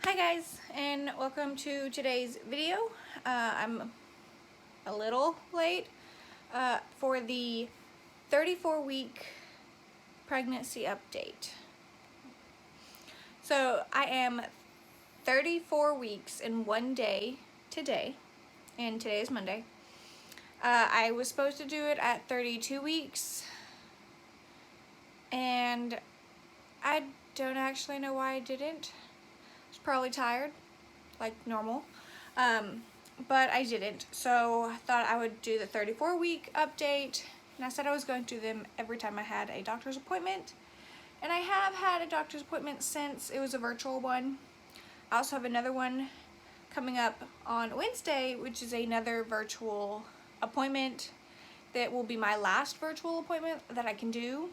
Hi guys, and welcome to today's video. I'm a little late for the 34-week pregnancy update. So I am 34 weeks in 1 day today, and today is Monday. I was supposed to do it at 32 weeks, and I don't actually know why I didn't. I was probably tired, like normal. But I didn't, so I thought I would do the 34-week update, and I said I was going to do them every time I had a doctor's appointment, and I have had a doctor's appointment since it was a virtual one. I also have another one coming up on Wednesday, which is another virtual appointment that will be my last virtual appointment that I can do,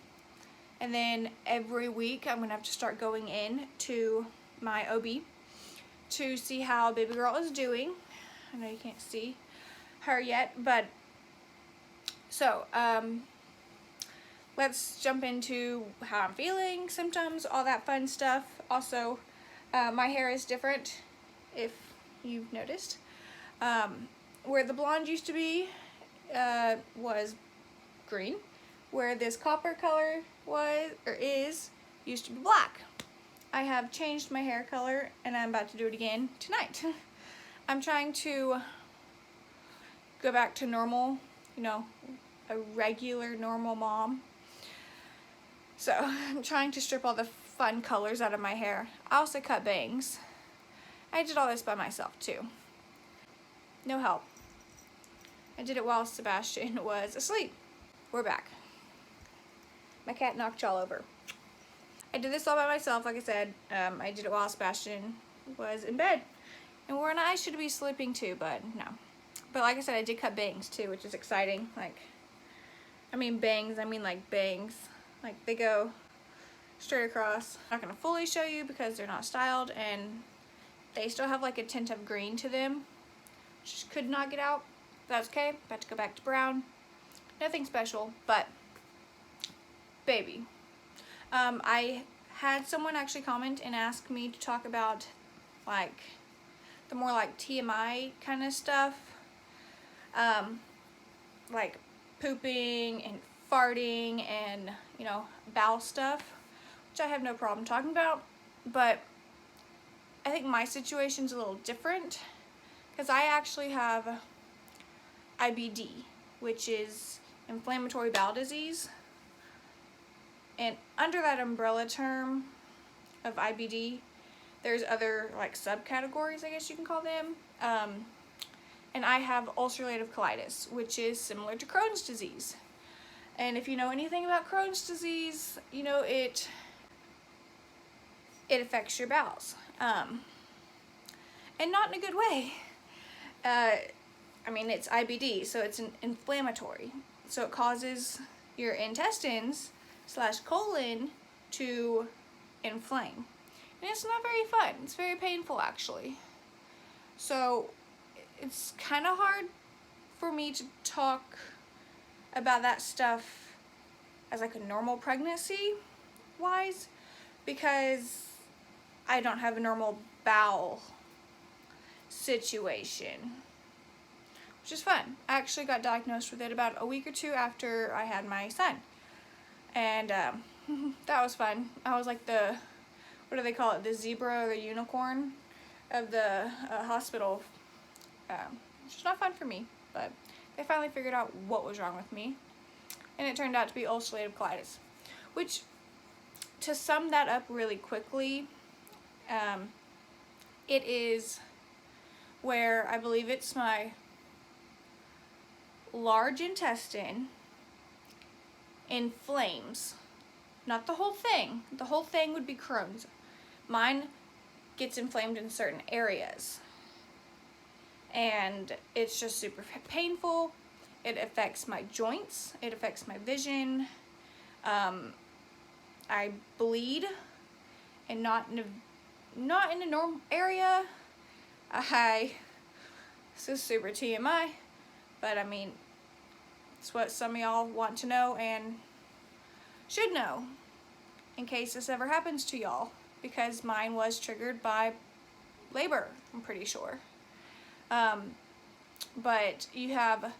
and then every week I'm going to have to start going in to my OB to see how baby girl is doing. I know you can't see her yet, but so let's jump into how I'm feeling, symptoms, all that fun stuff. Also, my hair is different, if you've noticed. Where the blonde used to be was green, where this copper color was or is used to be black. I have changed my hair color, and I'm about to do it again tonight. I'm trying to go back to normal, you know, a regular normal mom. So I'm trying to strip all the fun colors out of my hair. I also cut bangs. I did all this by myself too. No help. I did it while Sebastian was asleep. We're back. My cat knocked y'all over. I did this all by myself, like I said. I did it while Sebastian was in bed. And War and I should be sleeping too, but no. But like I said, I did cut bangs too, which is exciting. Like, I mean bangs, I mean like bangs. Like they go straight across. I'm not gonna fully show you because they're not styled, and they still have like a tint of green to them. Just could not get out. That's okay. About to go back to brown. Nothing special, but baby. I had someone actually comment and ask me to talk about like the more like TMI kind of stuff, like pooping and farting and, you know, bowel stuff, which I have no problem talking about, but I think my situation's a little different because I actually have IBD, which is inflammatory bowel disease, and under that umbrella term of IBD, there's other like subcategories, I guess you can call them. And I have ulcerative colitis, which is similar to Crohn's disease. And if you know anything about Crohn's disease, you know it affects your bowels. And not in a good way. I mean, it's IBD, so it's an inflammatory. So it causes your intestines / colon to inflame. And it's not very fun. It's very painful, actually. So it's kind of hard for me to talk about that stuff as like a normal pregnancy wise, because I don't have a normal bowel situation, which is fun. I actually got diagnosed with it about a week or two after I had my son, and that was fun. I was like the, what do they call it, the zebra or the unicorn of the hospital, which is not fun for me, but they finally figured out what was wrong with me, and it turned out to be ulcerative colitis, which, to sum that up really quickly, it is where I believe it's my large intestine inflames. Not the whole thing. The whole thing would be Crohn's. Mine gets inflamed in certain areas, and it's just super painful. It affects my joints. It affects my vision. I bleed, and not in a normal area. This is super TMI, but I mean, it's what some of y'all want to know and should know in case this ever happens to y'all, because mine was triggered by labor, I'm pretty sure. But you have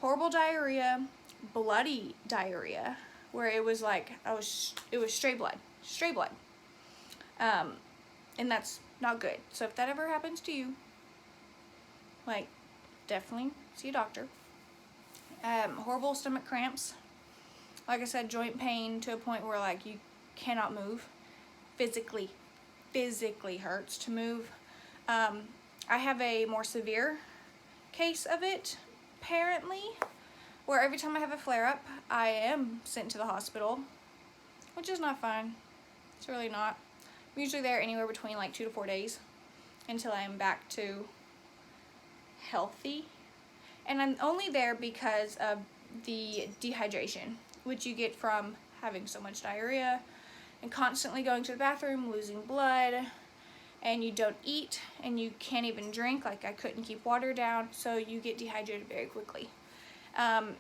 horrible diarrhea, bloody diarrhea, where it was like, it was straight blood. And that's not good. So if that ever happens to you, like, definitely see a doctor. Horrible stomach cramps. Like I said, joint pain to a point where like you cannot move. Physically hurts to move. I have a more severe case of it, apparently, where every time I have a flare-up, I am sent to the hospital, which is not fun. It's really not. I'm usually there anywhere between like 2 to 4 days until I am back to healthy. And I'm only there because of the dehydration, which you get from having so much diarrhea and constantly going to the bathroom, losing blood, and you don't eat and you can't even drink. Like, I couldn't keep water down, so you get dehydrated very quickly. And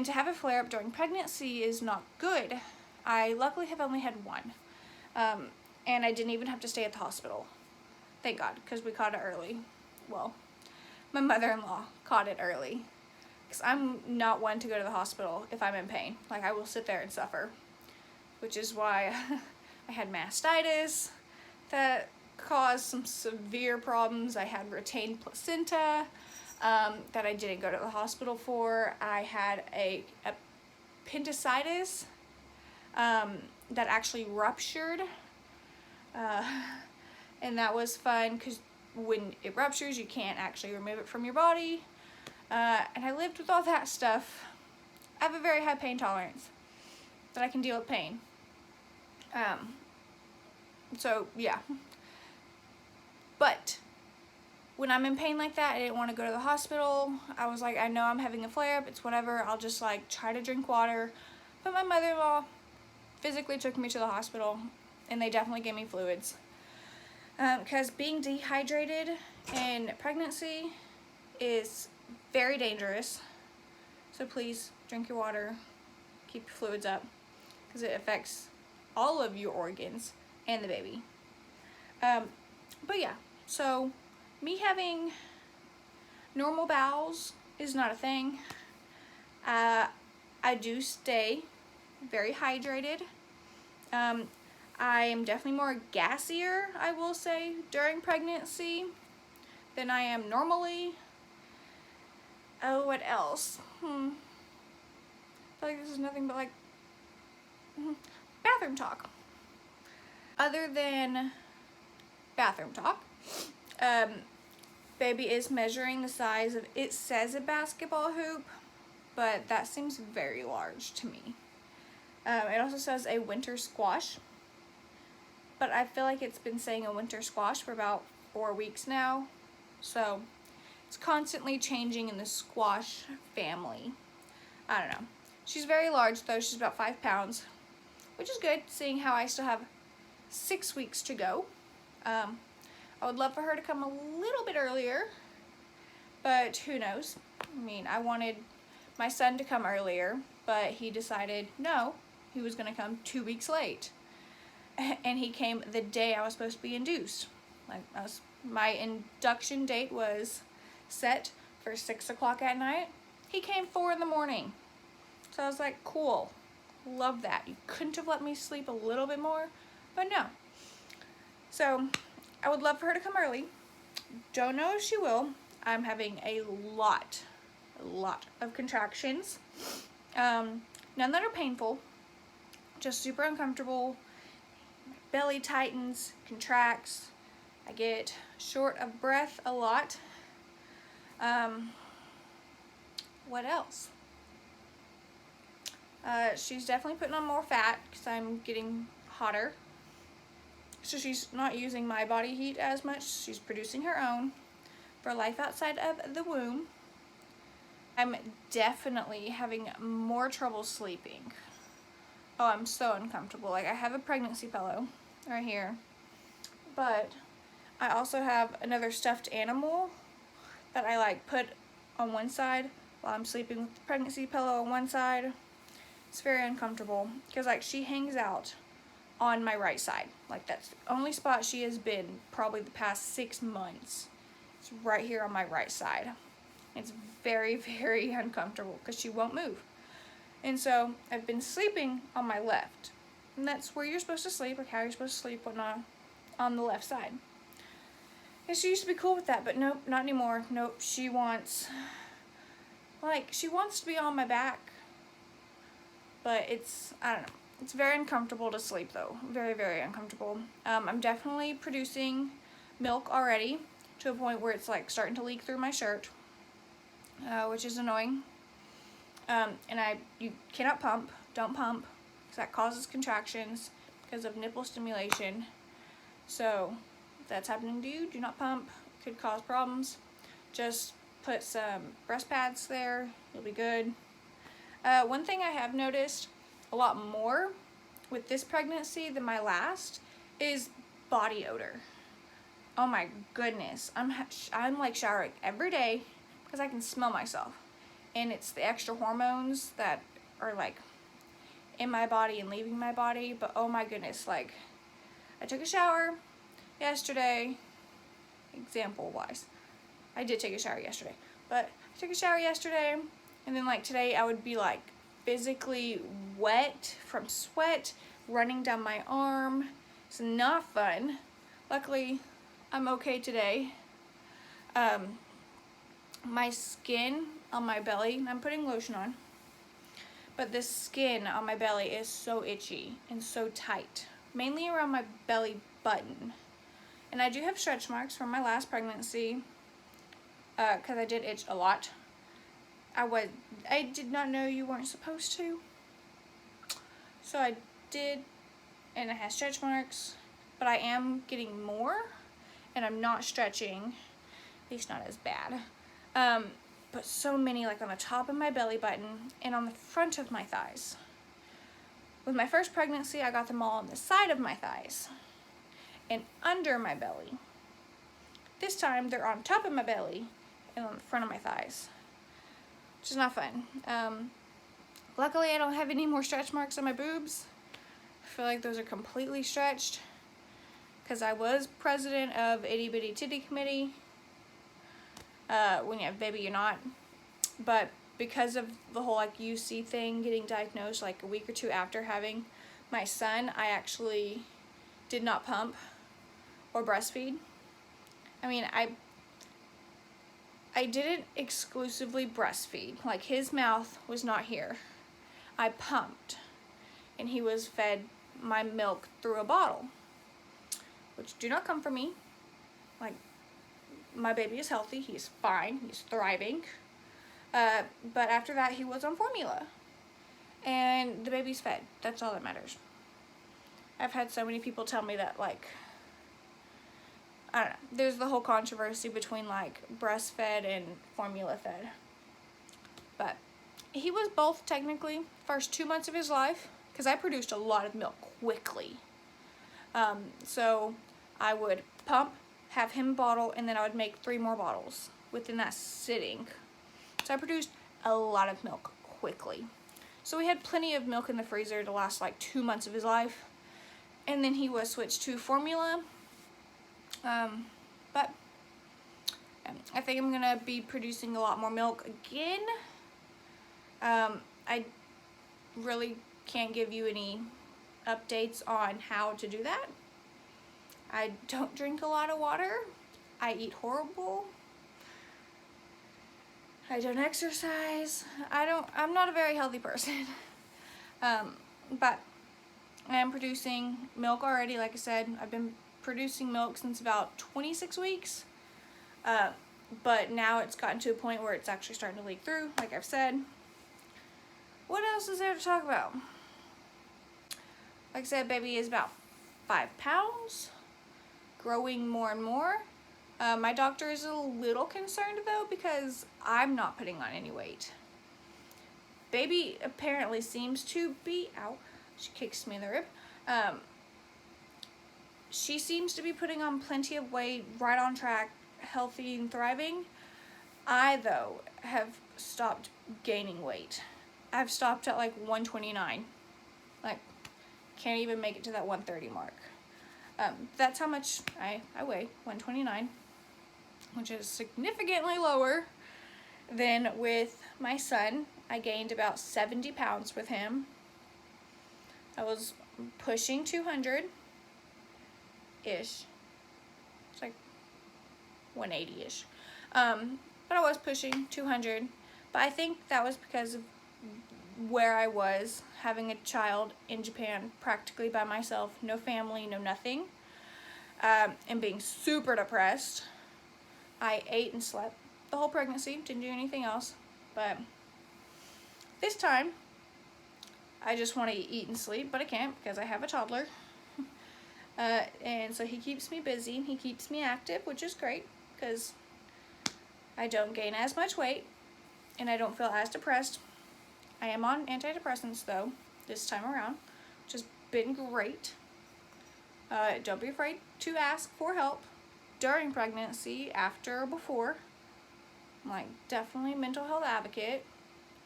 to have a flare-up during pregnancy is not good. I luckily have only had one, and I didn't even have to stay at the hospital. Thank God, because we caught it early. Well, my mother-in-law caught it early, because I'm not one to go to the hospital if I'm in pain. Like, I will sit there and suffer, which is why I had mastitis that caused some severe problems. I had retained placenta that I didn't go to the hospital for. I had a appendicitis that actually ruptured, and that was fun because when it ruptures, you can't actually remove it from your body. And I lived with all that stuff. I have a very high pain tolerance, that I can deal with pain. So yeah. But when I'm in pain like that, I didn't want to go to the hospital. I was like, I know I'm having a flare-up, it's whatever, I'll just like try to drink water. But my mother-in-law physically took me to the hospital, and they definitely gave me fluids. Because being dehydrated in pregnancy is very dangerous. So please drink your water, keep your fluids up, because it affects all of your organs and the baby. But yeah, so me having normal bowels is not a thing. I do stay very hydrated. I am definitely more gassier, I will say, during pregnancy than I am normally. Oh, what else? I feel like this is nothing but like bathroom talk. Other than bathroom talk, baby is measuring the size of, it says a basketball hoop, but that seems very large to me. It also says a winter squash, but I feel like it's been saying a winter squash for about 4 weeks now, so it's constantly changing in the squash family. I don't know. She's very large though. She's about 5 pounds, which is good, seeing how I still have 6 weeks to go. I would love for her to come a little bit earlier, but who knows? I mean, I wanted my son to come earlier, but he decided no, he was going to come 2 weeks late. And he came the day I was supposed to be induced. Like, my induction date was set for 6 o'clock at night. He came 4 in the morning. So I was like, cool, love that. You couldn't have let me sleep a little bit more, but no. So I would love for her to come early. Don't know if she will. I'm having a lot of contractions. None that are painful, just super uncomfortable. My belly tightens, contracts. I get short of breath a lot. What else? She's definitely putting on more fat because I'm getting hotter. So she's not using my body heat as much. She's producing her own for life outside of the womb. I'm definitely having more trouble sleeping. Oh, I'm so uncomfortable. Like, I have a pregnancy pillow right here, but I also have another stuffed animal that I like put on one side while I'm sleeping with the pregnancy pillow on one side. It's very uncomfortable because like she hangs out on my right side. Like that's the only spot she has been probably the past 6 months. It's right here on my right side. It's very, very uncomfortable because she won't move. And so I've been sleeping on my left. And that's where you're supposed to sleep, like how you're supposed to sleep, whatnot, on the left side. And she used to be cool with that, but nope, not anymore. Nope, she wants to be on my back. But it's, I don't know. It's very uncomfortable to sleep though. Very, very uncomfortable. I'm definitely producing milk already to a point where it's like starting to leak through my shirt, which is annoying. And you cannot pump. Don't pump, because that causes contractions because of nipple stimulation. So if that's happening to you, do not pump. It could cause problems. Just put some breast pads there. You'll be good. One thing I have noticed a lot more with this pregnancy than my last is body odor. Oh my goodness. I'm like showering every day because I can smell myself. And it's the extra hormones that are like in my body and leaving my body. But oh my goodness, like I took a shower yesterday, example wise. I did take a shower yesterday, but I took a shower yesterday, and then like today I would be like physically wet from sweat running down my arm. It's not fun. Luckily, I'm okay today. My skin on my belly, I'm putting lotion on, but the skin on my belly is so itchy and so tight, mainly around my belly button. And I do have stretch marks from my last pregnancy, because I did itch a lot. I did not know you weren't supposed to. So I did, and I had stretch marks, but I am getting more, and I'm not stretching, at least not as bad. But so many, like on the top of my belly button and on the front of my thighs. With my first pregnancy, I got them all on the side of my thighs and under my belly. This time, they're on top of my belly and on the front of my thighs, which is not fun. Luckily, I don't have any more stretch marks on my boobs. I feel like those are completely stretched because I was president of Itty Bitty Titty Committee. When you have a baby, you're not. But because of the whole like UC thing, getting diagnosed like a week or two after having my son, I actually did not pump or breastfeed. I mean, I didn't exclusively breastfeed. Like his mouth was not here. I pumped, and he was fed my milk through a bottle, which do not come from me. Like, my baby is healthy, he's fine, he's thriving. But after that, he was on formula, and the baby's fed. That's all that matters. I've had so many people tell me that, like, I don't know, there's the whole controversy between like breastfed and formula fed. But he was both technically first 2 months of his life, because I produced a lot of milk quickly. So I would pump, have him bottle, and then I would make 3 more bottles within that sitting. So I produced a lot of milk quickly. So we had plenty of milk in the freezer to last like 2 months of his life. And then he was switched to formula. But I think I'm gonna be producing a lot more milk again. I really can't give you any updates on how to do that. I don't drink a lot of water. I eat horrible. I don't exercise. I'm not a very healthy person. But I am producing milk already. Like I said, I've been producing milk since about 26 weeks. But now it's gotten to a point where it's actually starting to leak through, like I've said. What else is there to talk about? Like I said, baby is about 5 pounds, growing more and more. My doctor is a little concerned though, because I'm not putting on any weight. Baby apparently seems to be, ow, she kicks me in the rib. She seems to be putting on plenty of weight, right on track, healthy and thriving. I, though, have stopped gaining weight. I've stopped at like 129. Like, can't even make it to that 130 mark. That's how much I weigh, 129, which is significantly lower than with my son. I gained about 70 pounds with him. I was pushing 200-ish. It's like 180-ish. But I was pushing 200. But I think that was because of where I was, having a child in Japan practically by myself, no family, no nothing, and being super depressed. I ate and slept the whole pregnancy, didn't do anything else, but this time I just want to eat and sleep, but I can't because I have a toddler. And so he keeps me busy and he keeps me active, which is great because I don't gain as much weight and I don't feel as depressed. I am on antidepressants though, this time around, which has been great. Don't be afraid to ask for help during pregnancy, after, or before. I'm like definitely a mental health advocate.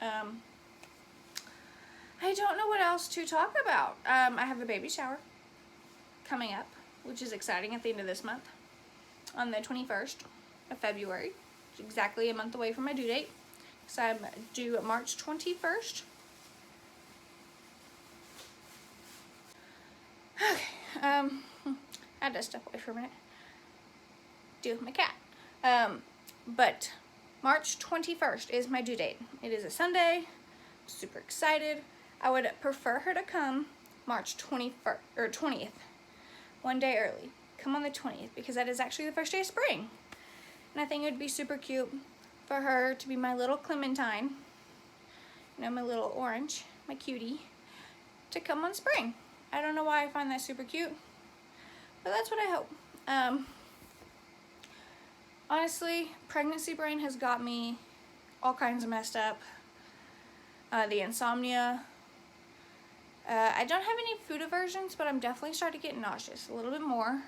I don't know what else to talk about. I have a baby shower coming up, which is exciting, at the end of this month, on the 21st of February, exactly a month away from my due date. So I'm due March 21st. Okay, I had to step away for a minute. Deal with my cat. But March 21st is my due date. It is a Sunday. Super excited. I would prefer her to come March 21st or 20th, one day early. Come on the 20th because that is actually the first day of spring. And I think it would be super cute for her to be my little Clementine, you know, my little orange, my cutie, to come on spring. I don't know why I find that super cute, but that's what I hope. Honestly, pregnancy brain has got me all kinds of messed up. The insomnia. I don't have any food aversions, but I'm definitely starting to get nauseous a little bit more.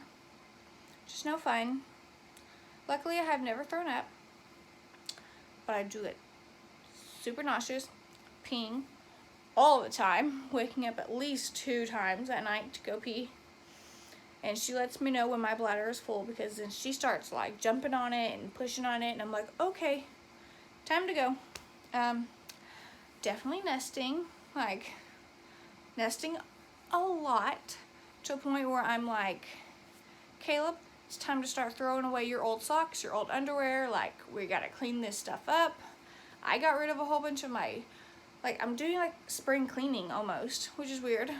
Just no fun. Luckily, I have never thrown up, but I do get super nauseous, peeing all the time, waking up at least 2 times at night to go pee. And she lets me know when my bladder is full because then she starts like jumping on it and pushing on it, and I'm like, okay, time to go. Definitely nesting, like nesting a lot, to a point where I'm like, Caleb, it's time to start throwing away your old socks, your old underwear, like we gotta clean this stuff up. I got rid of a whole bunch of my, like I'm doing like spring cleaning almost, which is weird.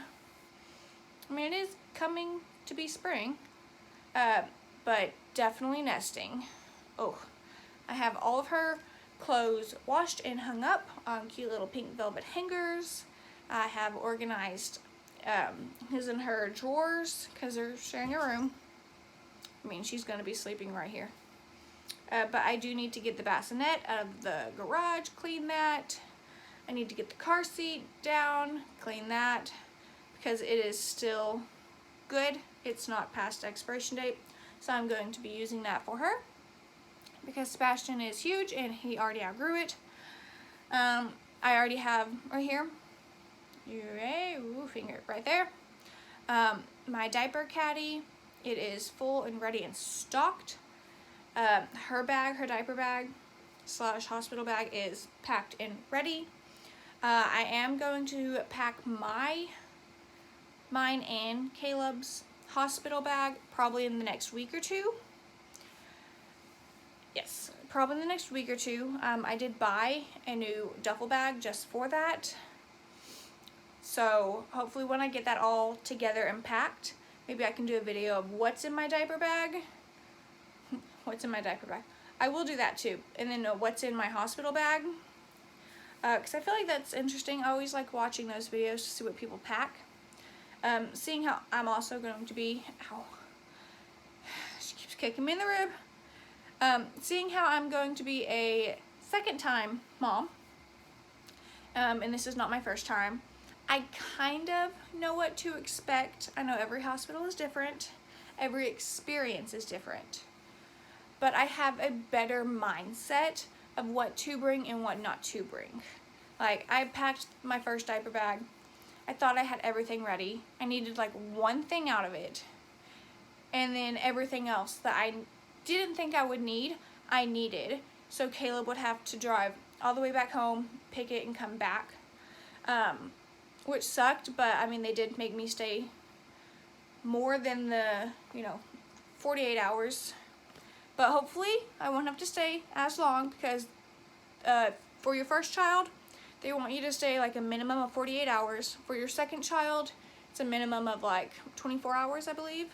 I mean, it is coming to be spring, but definitely nesting. Oh, I have all of her clothes washed and hung up on cute little pink velvet hangers. I have organized his and her drawers because they're sharing a room. I mean, she's going to be sleeping right here. But I do need to get the bassinet out of the garage, clean that. I need to get the car seat down, clean that, because it is still good. It's not past expiration date. So I'm going to be using that for her because Sebastian is huge and he already outgrew it. I already have right here, finger right there, my diaper caddy. It is full and ready and stocked. Her bag, her diaper bag / hospital bag is packed and ready. I am going to pack mine and Caleb's hospital bag probably in the next week or two. Yes, probably in the next week or two. I did buy a new duffel bag just for that. So hopefully when I get that all together and packed, maybe I can do a video of what's in my diaper bag. What's in my diaper bag? I will do that too. And then what's in my hospital bag. Because I feel like that's interesting. I always like watching those videos to see what people pack. Seeing how I'm also going to be, ow, she keeps kicking me in the rib. Seeing how I'm going to be a second time mom, and this is not my first time, I kind of know what to expect. I know every hospital is different, every experience is different, but I have a better mindset of what to bring and what not to bring. Like, I packed my first diaper bag. I thought I had everything ready. I needed like one thing out of it. And then everything else that I didn't think I would need, I needed. So Caleb would have to drive all the way back home, pick it, and come back. Which sucked, but I mean, they did make me stay more than the, 48 hours. But hopefully I won't have to stay as long, because for your first child, they want you to stay like a minimum of 48 hours. For your second child, it's a minimum of like 24 hours, I believe.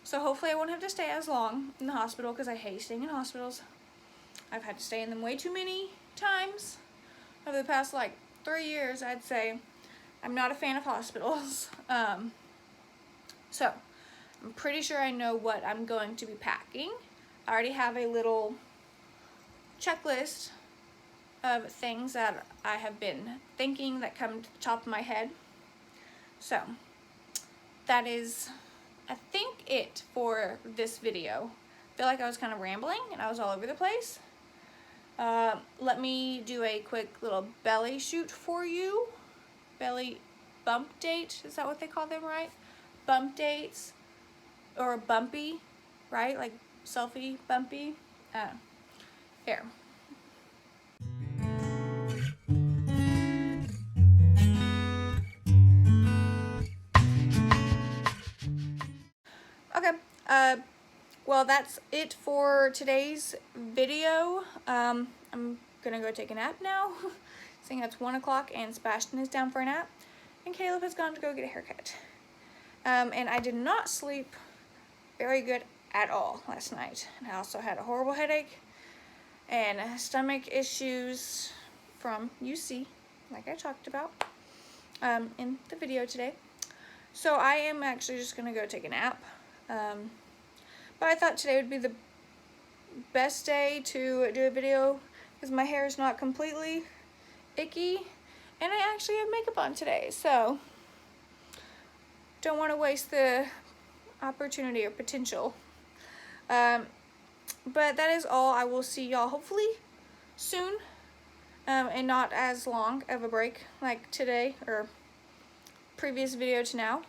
So hopefully I won't have to stay as long in the hospital, because I hate staying in hospitals. I've had to stay in them way too many times over the past like 3 years, I'd say. I'm not a fan of hospitals. So I'm pretty sure I know what I'm going to be packing. I already have a little checklist of things that I have been thinking that come to the top of my head. So that is, I think, it for this video. I feel like I was kind of rambling and I was all over the place. Let me do a quick little belly shoot for you. Belly bump date, is that what they call them, right? Bump dates, or bumpy, right? Like selfie bumpy. Here. Okay, well, that's it for today's video. I'm gonna go take a nap now, seeing it's 1 o'clock and Sebastian is down for a nap, and Caleb has gone to go get a haircut. And I did not sleep very good at all last night. And I also had a horrible headache and stomach issues from UC, like I talked about in the video today. So I am actually just gonna go take a nap. But I thought today would be the best day to do a video, because my hair is not completely icky and I actually have makeup on today, so don't want to waste the opportunity or potential. But that is all. I will see y'all hopefully soon, and not as long of a break like today or previous video to now.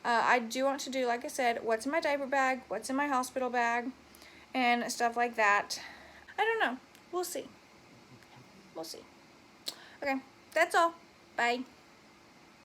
I do want to do, like I said, what's in my diaper bag, what's in my hospital bag, and stuff like that. I don't know. We'll see. We'll see. Okay, that's all. Bye.